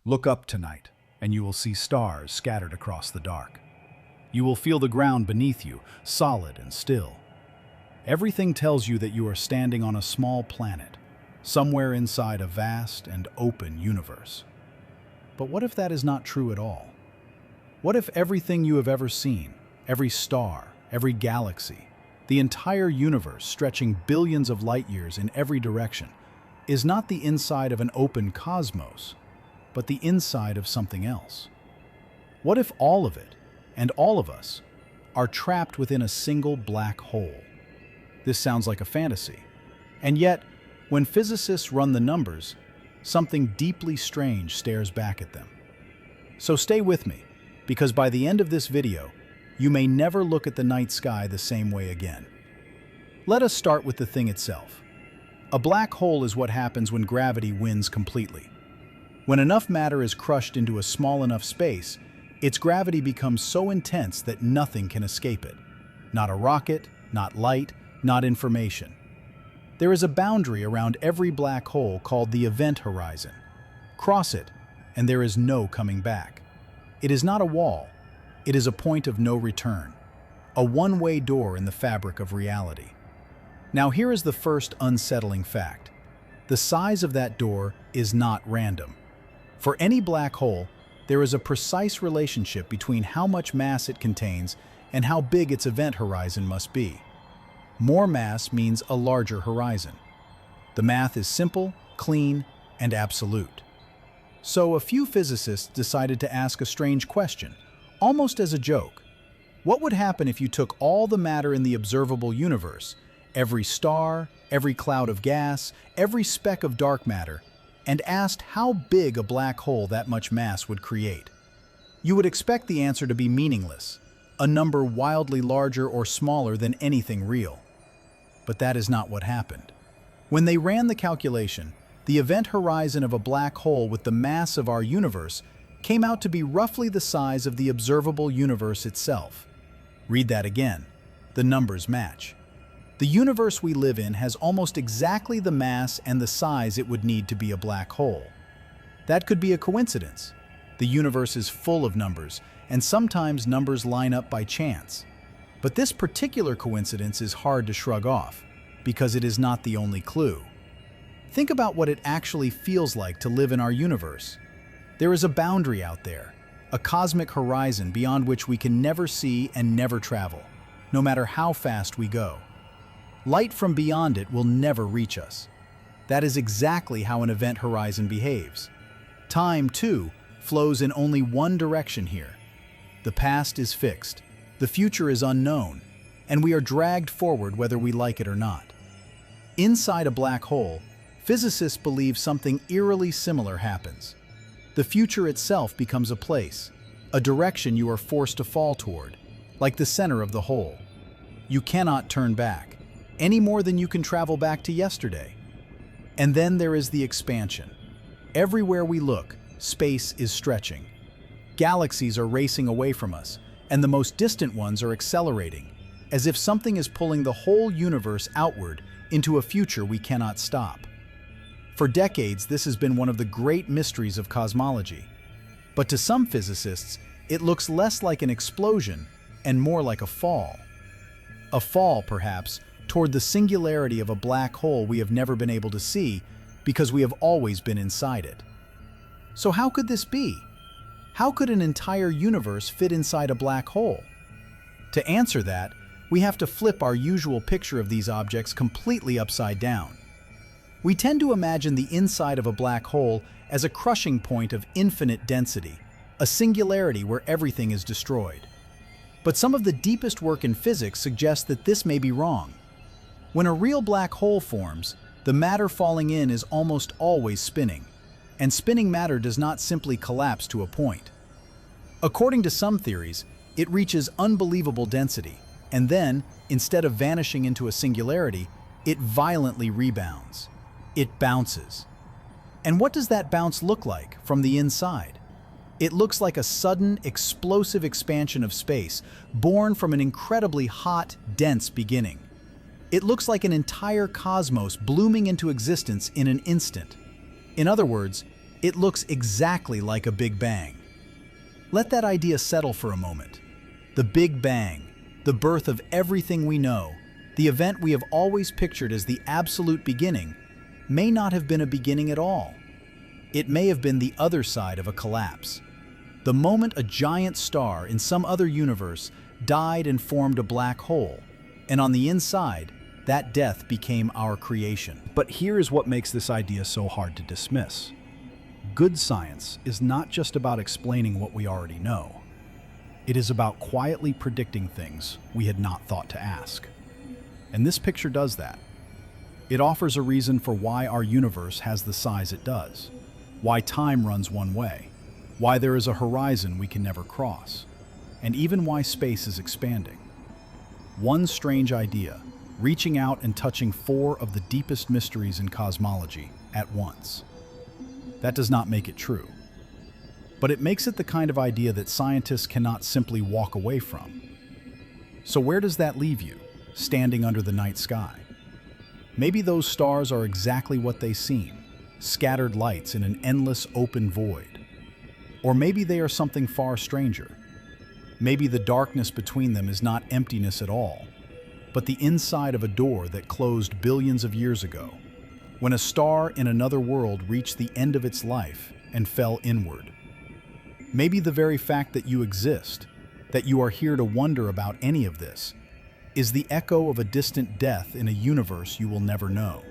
Look up tonight, and you will see stars scattered across the dark. You will feel the ground beneath you, solid and still. Everything tells you that you are standing on a small planet, somewhere inside a vast and open universe. But what if that is not true at all? What if everything you have ever seen, every star, every galaxy, the entire universe stretching billions of light years in every direction, is not the inside of an open cosmos, but the inside of something else? What if all of it, and all of us, are trapped within a single black hole? This sounds like a fantasy. And yet, when physicists run the numbers, something deeply strange stares back at them. So stay with me, because by the end of this video, you may never look at the night sky the same way again. Let us start with the thing itself. A black hole is what happens when gravity wins completely. When enough matter is crushed into a small enough space, its gravity becomes so intense that nothing can escape it. Not a rocket, not light, not information. There is a boundary around every black hole called the event horizon. Cross it, and there is no coming back. It is not a wall. It is a point of no return, a one-way door in the fabric of reality. Now here is the first unsettling fact. The size of that door is not random. For any black hole, there is a precise relationship between how much mass it contains and how big its event horizon must be. More mass means a larger horizon. The math is simple, clean, and absolute. So a few physicists decided to ask a strange question, almost as a joke. What would happen if you took all the matter in the observable universe, every star, every cloud of gas, every speck of dark matter, and asked how big a black hole that much mass would create? You would expect the answer to be meaningless, a number wildly larger or smaller than anything real. But that is not what happened. When they ran the calculation, the event horizon of a black hole with the mass of our universe came out to be roughly the size of the observable universe itself. Read that again. The numbers match. The universe we live in has almost exactly the mass and the size it would need to be a black hole. That could be a coincidence. The universe is full of numbers, and sometimes numbers line up by chance. But this particular coincidence is hard to shrug off, because it is not the only clue. Think about what it actually feels like to live in our universe. There is a boundary out there, a cosmic horizon beyond which we can never see and never travel, no matter how fast we go. Light from beyond it will never reach us. That is exactly how an event horizon behaves. Time, too, flows in only one direction here. The past is fixed, the future is unknown, and we are dragged forward whether we like it or not. Inside a black hole, physicists believe something eerily similar happens. The future itself becomes a place, a direction you are forced to fall toward, like the center of the hole. You cannot turn back, any more than you can travel back to yesterday. And then there is the expansion. Everywhere we look, space is stretching. Galaxies are racing away from us, and the most distant ones are accelerating, as if something is pulling the whole universe outward into a future we cannot stop. For decades, this has been one of the great mysteries of cosmology. But to some physicists, it looks less like an explosion and more like a fall. A fall, perhaps, toward the singularity of a black hole we have never been able to see because we have always been inside it. So how could this be? How could an entire universe fit inside a black hole? To answer that, we have to flip our usual picture of these objects completely upside down. We tend to imagine the inside of a black hole as a crushing point of infinite density, a singularity where everything is destroyed. But some of the deepest work in physics suggests that this may be wrong. When a real black hole forms, the matter falling in is almost always spinning, and spinning matter does not simply collapse to a point. According to some theories, it reaches unbelievable density, and then, instead of vanishing into a singularity, it violently rebounds. It bounces. And what does that bounce look like from the inside? It looks like a sudden, explosive expansion of space, born from an incredibly hot, dense beginning. It looks like an entire cosmos blooming into existence in an instant. In other words, It looks exactly like a Big Bang. Let that idea settle for a moment. The Big Bang, the birth of everything we know, the event we have always pictured as the absolute beginning, may not have been a beginning at all. It may have been the other side of a collapse. The moment a giant star in some other universe died and formed a black hole, and on the inside, that death became our creation. But here is what makes this idea so hard to dismiss. Good science is not just about explaining what we already know. It is about quietly predicting things we had not thought to ask. And this picture does that. It offers a reason for why our universe has the size it does, why time runs one way, why there is a horizon we can never cross, and even why space is expanding. One strange idea, reaching out and touching four of the deepest mysteries in cosmology at once. That does not make it true. But it makes it the kind of idea that scientists cannot simply walk away from. So where does that leave you, standing under the night sky? Maybe those stars are exactly what they seem, scattered lights in an endless open void. Or maybe they are something far stranger. Maybe the darkness between them is not emptiness at all, but the inside of a door that closed billions of years ago, when a star in another world reached the end of its life and fell inward. Maybe the very fact that you exist, that you are here to wonder about any of this, is the echo of a distant death in a universe you will never know.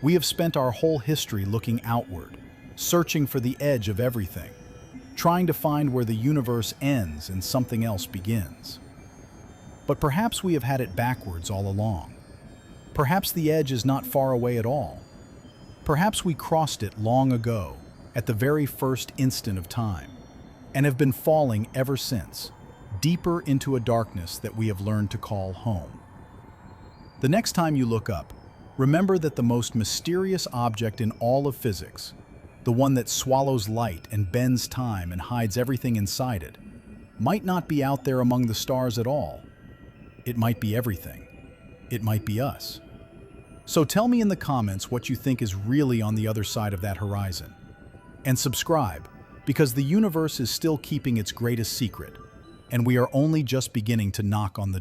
We have spent our whole history looking outward, searching for the edge of everything, trying to find where the universe ends and something else begins. But perhaps we have had it backwards all along. Perhaps the edge is not far away at all. Perhaps we crossed it long ago, at the very first instant of time, and have been falling ever since, deeper into a darkness that we have learned to call home. The next time you look up, remember that the most mysterious object in all of physics, the one that swallows light and bends time and hides everything inside it, might not be out there among the stars at all. It might be everything. It might be us. So tell me in the comments what you think is really on the other side of that horizon. And subscribe, because the universe is still keeping its greatest secret, and we are only just beginning to knock on the door.